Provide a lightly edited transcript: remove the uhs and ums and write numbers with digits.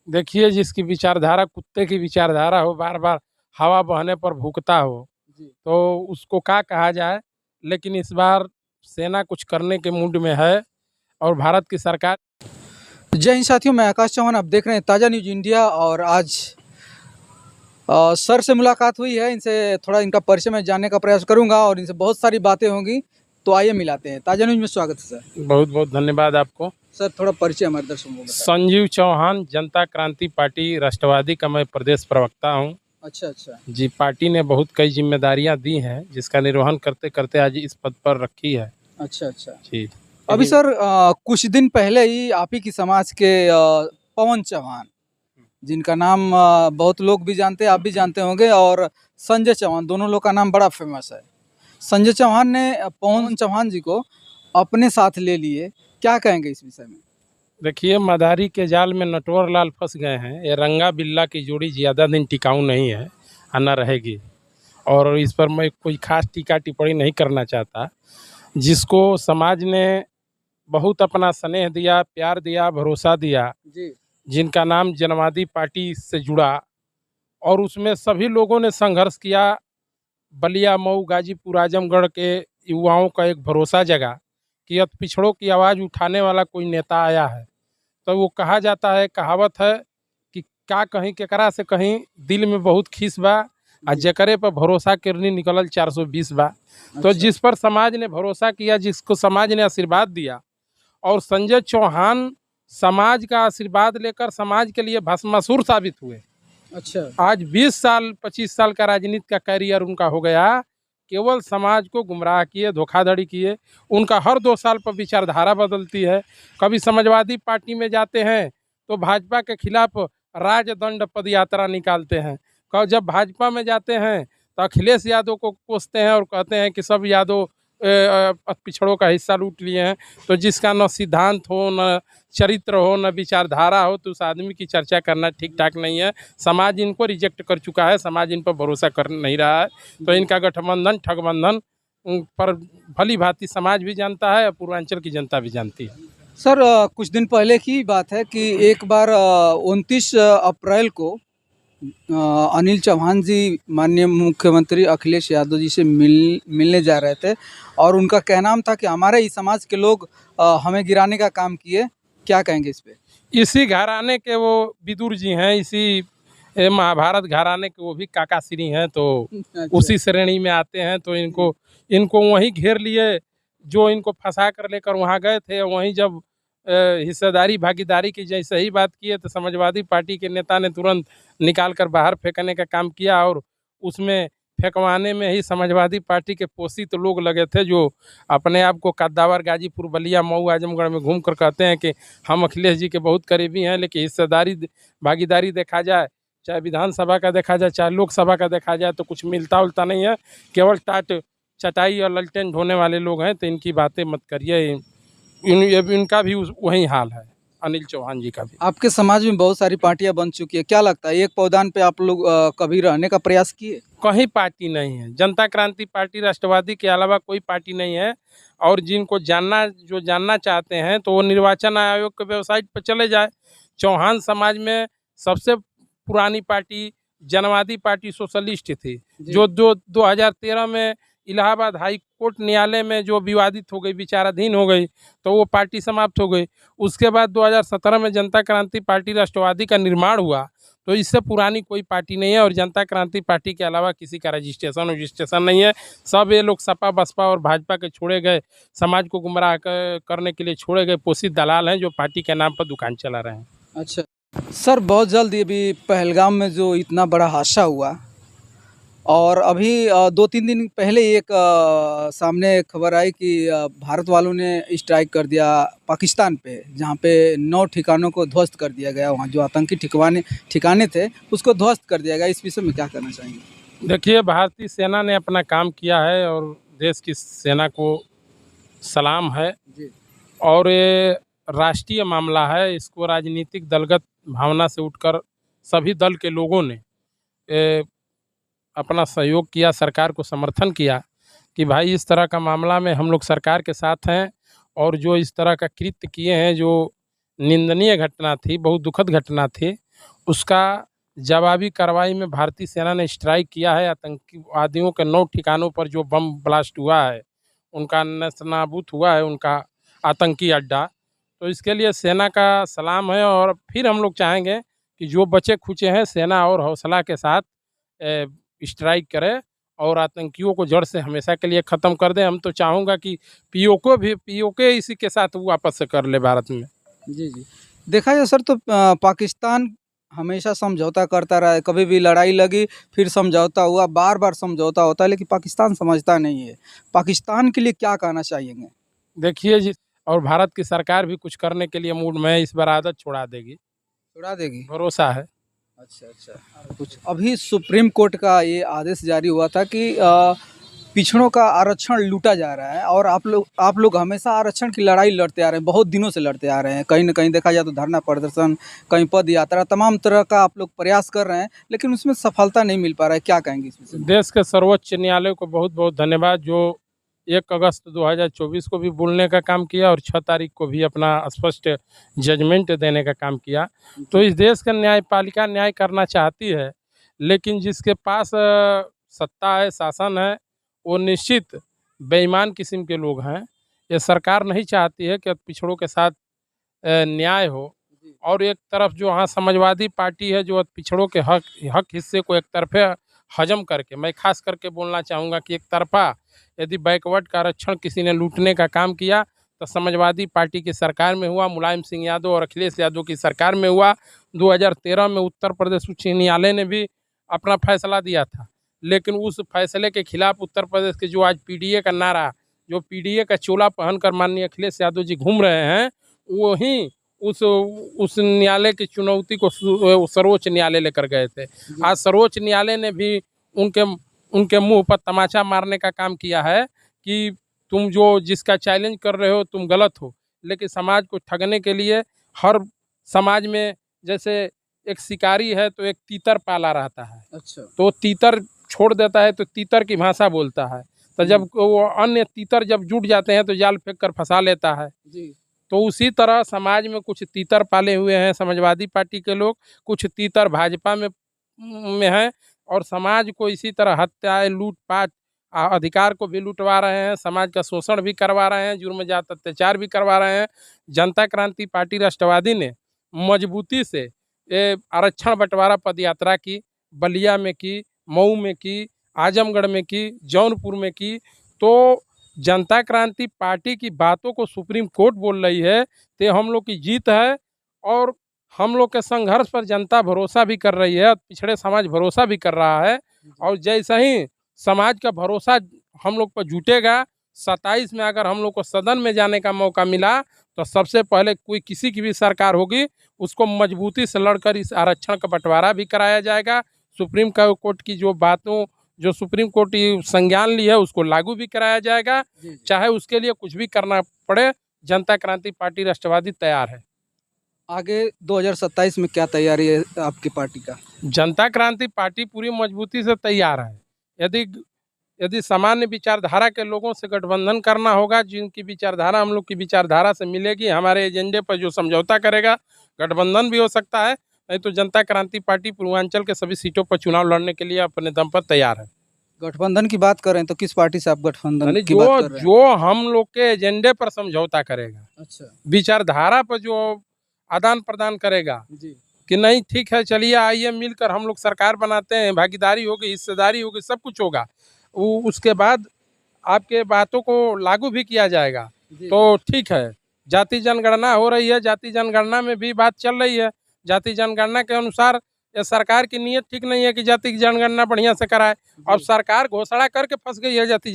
देखिए, जिसकी विचारधारा कुत्ते की विचारधारा हो, बार बार हवा बहने पर भूकता हो, जी। तो उसको क्या कहा जाए। लेकिन इस बार सेना कुछ करने के मूड में है और भारत की सरकार। जय हिंद साथियों, मैं आकाश चौहान। आप देख रहे हैं ताज़ा न्यूज़ इंडिया। और आज सर से मुलाकात हुई है। इनसे थोड़ा इनका परिचय मैं जानने का प्रयास करूंगा और इनसे बहुत सारी बातें होंगी। तो आइए मिलाते हैं। ताज़ा न्यूज़ में स्वागत है सर। बहुत बहुत धन्यवाद आपको। सर थोड़ा परिचय हमारे दर्शकों को बताएं। संजीव चौहान, जनता क्रांति पार्टी राष्ट्रवादी का मैं प्रदेश प्रवक्ता हूँ। अच्छा अच्छा। जी, पार्टी ने बहुत कई जिम्मेदारियां दी हैं, जिसका निर्वहन करते करते आज इस पद पर रखी है। अच्छा अच्छा। जी। अभी सर कुछ दिन पहले ही आप ही की समाज के पवन चौहान, जिनका नाम बहुत लोग भी जानते हैं, आप भी जानते होंगे, और संजय चौहान, दोनों लोग का नाम बड़ा फेमस है। संजय चौहान ने पवन चौहान जी को अपने साथ ले लिए। क्या कहेंगे इस विषय में? देखिए, मदारी के जाल में नटवर लाल फंस गए हैं। ये रंगा बिल्ला की जोड़ी ज़्यादा दिन टिकाऊ नहीं है, आना रहेगी। और इस पर मैं कोई खास टीका टिप्पणी नहीं करना चाहता। जिसको समाज ने बहुत अपना स्नेह दिया, प्यार दिया, भरोसा दिया, जी। जिनका नाम जनवादी पार्टी से जुड़ा और उसमें सभी लोगों ने संघर्ष किया। बलिया, मऊ, गाजीपुर, आजमगढ़ के युवाओं का एक भरोसा जगा कि अब पिछड़ों की आवाज़ उठाने वाला कोई नेता आया है। तो वो कहा जाता है, कहावत है कि का कहीं केकरा से कहीं दिल में बहुत खीस बा, आ जकरे पर भरोसा करनी निकलल 420 बा। तो अच्छा। जिस पर समाज ने भरोसा किया, जिसको समाज ने आशीर्वाद दिया, और संजय चौहान समाज का आशीर्वाद लेकर समाज के लिए भस्मासुर साबित हुए। अच्छा। आज 20 साल 25 साल का राजनीति का कैरियर उनका हो गया। केवल समाज को गुमराह किए, धोखाधड़ी किए। उनका हर 2 साल पर विचारधारा बदलती है। कभी समाजवादी पार्टी में जाते हैं तो भाजपा के खिलाफ राजदंड पद यात्रा निकालते हैं। जब भाजपा में जाते हैं तो अखिलेश यादव को कोसते हैं और कहते हैं कि सब यादव पिछड़ों का हिस्सा लूट लिए हैं। तो जिसका न सिद्धांत हो, न चरित्र हो, न विचारधारा हो, तो उस आदमी की चर्चा करना ठीक ठाक नहीं है। समाज इनको रिजेक्ट कर चुका है, समाज इन पर भरोसा कर नहीं रहा है। तो इनका गठबंधन ठगबंधन पर भली भांति समाज भी जानता है और पूर्वांचल की जनता भी जानती है। सर कुछ दिन पहले की बात है कि एक बार 29 अप्रैल को अनिल चौहान जी माननीय मुख्यमंत्री अखिलेश यादव जी से मिलने जा रहे थे, और उनका कहना था कि हमारे ही समाज के लोग हमें गिराने का काम किए। क्या कहेंगे इस पे? इसी घराने के वो विदुर जी हैं, इसी महाभारत घराने के वो भी काकाश्री हैं। तो अच्छा। उसी श्रेणी में आते हैं। तो इनको इनको वहीं घेर लिए, जो इनको फंसा कर लेकर वहाँ गए थे। वहीं जब हिस्सेदारी भागीदारी की जैसे ही बात किए तो समाजवादी पार्टी के नेता ने तुरंत निकाल कर बाहर फेंकने का काम किया। और उसमें फेंकवाने में ही समाजवादी पार्टी के पोषित लोग लगे थे, जो अपने आप को कद्दावर, गाजीपुर, बलिया, मऊ, आजमगढ़ में घूम कर कहते हैं कि हम अखिलेश जी के बहुत करीबी हैं। लेकिन हिस्सेदारी भागीदारी देखा जाए, चाहे विधानसभा का देखा जाए, चाहे लोकसभा का देखा जाए, तो कुछ मिलता उलता नहीं है। केवल टाट चटाई और ललटेन ढोने वाले लोग हैं। तो इनकी बातें मत करिए। इनका भी वही हाल है, अनिल चौहान जी का भी। आपके समाज में बहुत सारी पार्टियां बन चुकी है। क्या लगता है, एक पौधान पे आप लोग कभी रहने का प्रयास किए? कहीं पार्टी नहीं है। जनता क्रांति पार्टी राष्ट्रवादी के अलावा कोई पार्टी नहीं है। और जिनको जानना चाहते हैं तो वो निर्वाचन आयोग के वेबसाइट पर चले जाए। चौहान समाज में सबसे पुरानी पार्टी जनवादी पार्टी सोशलिस्ट थी, जो 2013 में इलाहाबाद हाई कोर्ट न्यायालय में जो विवादित हो गई, विचाराधीन हो गई, तो वो पार्टी समाप्त हो गई। उसके बाद 2017 में जनता क्रांति पार्टी राष्ट्रवादी का निर्माण हुआ। तो इससे पुरानी कोई पार्टी नहीं है। और जनता क्रांति पार्टी के अलावा किसी का रजिस्ट्रेशन नहीं है। सब ये लोग सपा, बसपा और भाजपा के छोड़े गए, समाज को गुमराह करने के लिए छोड़े गए पोषित दलाल हैं, जो पार्टी के नाम पर दुकान चला रहे हैं। अच्छा सर, बहुत जल्द ये भी पहलगाम में जो इतना बड़ा हादसा हुआ, और अभी 2-3 दिन पहले एक सामने खबर आई कि भारत वालों ने स्ट्राइक कर दिया पाकिस्तान पे, जहाँ पे 9 ठिकानों को ध्वस्त कर दिया गया। वहाँ जो आतंकी ठिकाने थे उसको ध्वस्त कर दिया गया। इस विषय में क्या करना चाहेंगे? देखिए, भारतीय सेना ने अपना काम किया है और देश की सेना को सलाम है। जी। और ये राष्ट्रीय मामला है। इसको राजनीतिक दलगत भावना से उठकर सभी दल के लोगों ने अपना सहयोग किया, सरकार को समर्थन किया कि भाई इस तरह का मामला में हम लोग सरकार के साथ हैं। और जो इस तरह का कृत्य किए हैं, जो निंदनीय घटना थी, बहुत दुखद घटना थी, उसका जवाबी कार्रवाई में भारतीय सेना ने स्ट्राइक किया है। आतंकवादियों के 9 ठिकानों पर जो बम ब्लास्ट हुआ है, उनका नेस्तनाबूत हुआ है, उनका आतंकी अड्डा। तो इसके लिए सेना का सलाम है। और फिर हम लोग चाहेंगे कि जो बचे खुचे हैं, सेना और हौसला के साथ स्ट्राइक करे और आतंकियों को जड़ से हमेशा के लिए ख़त्म कर दे। हम तो चाहूँगा कि पीओके इसी के साथ वापस से कर ले भारत में। जी जी। देखा जाए सर तो पाकिस्तान हमेशा समझौता करता रहा है, कभी भी लड़ाई लगी फिर समझौता हुआ, बार बार समझौता होता है, लेकिन पाकिस्तान समझता नहीं है। पाकिस्तान के लिए क्या कहना चाहिएंगे? देखिए जी, और भारत की सरकार भी कुछ करने के लिए मूड में है, इस बार आदत छुड़ा देगी, छुड़ा देगी? भरोसा है। अच्छा अच्छा। कुछ अभी सुप्रीम कोर्ट का ये आदेश जारी हुआ था कि पिछड़ों का आरक्षण लूटा जा रहा है, और आप लोग हमेशा आरक्षण की लड़ाई लड़ते आ रहे हैं, बहुत दिनों से लड़ते आ रहे हैं। कहीं ना कहीं देखा जाए तो धरना प्रदर्शन, कहीं पद यात्रा, तमाम तरह का आप लोग प्रयास कर रहे हैं, लेकिन उसमें सफलता नहीं मिल पा रहा है। क्या कहेंगे इस विषय में? देश के सर्वोच्च न्यायालय को बहुत बहुत धन्यवाद, जो 1 अगस्त 2024 को भी बोलने का काम किया और 6 तारीख को भी अपना स्पष्ट जजमेंट देने का काम किया। तो इस देश का न्यायपालिका न्याय करना चाहती है, लेकिन जिसके पास सत्ता है, शासन है, वो निश्चित बेईमान किस्म के लोग हैं। ये सरकार नहीं चाहती है कि पिछड़ों के साथ न्याय हो। और एक तरफ जो हाँ समाजवादी पार्टी है, जो पिछड़ों के हक हिस्से को एक तरफे हजम करके, मैं खास करके बोलना चाहूँगा कि एक तरफा यदि बैकवर्ड का आरक्षण किसी ने लूटने का काम किया तो समाजवादी पार्टी की सरकार में हुआ, मुलायम सिंह यादव और अखिलेश यादव की सरकार में हुआ। 2013 में उत्तर प्रदेश उच्च न्यायालय ने भी अपना फैसला दिया था, लेकिन उस फैसले के खिलाफ उत्तर प्रदेश के जो आज पीडीए का नारा, जो पीडीए का चोला पहनकर माननीय अखिलेश यादव जी घूम रहे हैं, वहीं उस न्यायालय की चुनौती को सर्वोच्च न्यायालय लेकर गए थे। आज सर्वोच्च न्यायालय ने भी उनके मुंह पर तमाचा मारने का काम किया है कि तुम जो जिसका चैलेंज कर रहे हो तुम गलत हो। लेकिन समाज को ठगने के लिए हर समाज में जैसे एक शिकारी है तो एक तीतर पाला रहता है। अच्छा। तो तीतर छोड़ देता है तो तीतर की भाषा बोलता है। तो जब वो अन्य तीतर जब जुट जाते हैं तो जाल फेंक कर फंसा लेता है जी। तो उसी तरह समाज में कुछ तीतर पाले हुए हैं समाजवादी पार्टी के लोग, कुछ तीतर भाजपा में हैं, और समाज को इसी तरह हत्याएं, लूटपाट, अधिकार को भी लुटवा रहे हैं, समाज का शोषण भी करवा रहे हैं, जुर्म जात अत्याचार भी करवा रहे हैं। जनता क्रांति पार्टी राष्ट्रवादी ने मजबूती से ये आरक्षण बंटवारा पदयात्रा की, बलिया में की, मऊ में की, आजमगढ़ में की, जौनपुर में की। तो जनता क्रांति पार्टी की बातों को सुप्रीम कोर्ट बोल रही है, तो हम लोग की जीत है। और हम लोग के संघर्ष पर जनता भरोसा भी कर रही है, पिछड़े समाज भरोसा भी कर रहा है। और जैसे ही समाज का भरोसा हम लोग पर जुटेगा, 27 में अगर हम लोग को सदन में जाने का मौका मिला तो सबसे पहले कोई किसी की भी सरकार होगी, उसको मजबूती से लड़कर इस आरक्षण का बंटवारा भी कराया जाएगा। सुप्रीम कोर्ट की जो बातों, जो सुप्रीम कोर्ट संज्ञान ली है, उसको लागू भी कराया जाएगा। चाहे उसके लिए कुछ भी करना पड़े, जनता क्रांति पार्टी राष्ट्रवादी तैयार है। आगे 2027 में क्या तैयारी है आपकी पार्टी का? जनता क्रांति पार्टी पूरी मजबूती से तैयार है। यदि सामान्य विचारधारा के लोगों से गठबंधन करना होगा, जिनकी विचारधारा हम लोग की विचारधारा से मिलेगी, हमारे एजेंडे पर जो समझौता करेगा, गठबंधन भी हो सकता है। नहीं तो जनता क्रांति पार्टी पूर्वांचल के सभी सीटों पर चुनाव लड़ने के लिए अपने दम पर तैयार है। गठबंधन की बात करें तो किस पार्टी से आप गठबंधन की बात कर रहे हैं? जो हम लोग के एजेंडे पर समझौता करेगा, अच्छा। विचारधारा पर जो आदान प्रदान करेगा जी। कि नहीं ठीक है, चलिए आइए मिलकर हम लोग सरकार बनाते हैं, भागीदारी होगी, हिस्सेदारी होगी, सब कुछ होगा, उसके बाद आपके बातों को लागू भी किया जाएगा। तो ठीक है, जाति जनगणना हो रही है, जाति जनगणना में भी बात चल रही है। जाति जनगणना के अनुसार ये सरकार की नीयत ठीक नहीं है कि जाति की जनगणना बढ़िया से कराए। अब सरकार घोषणा करके फंस गई है जाति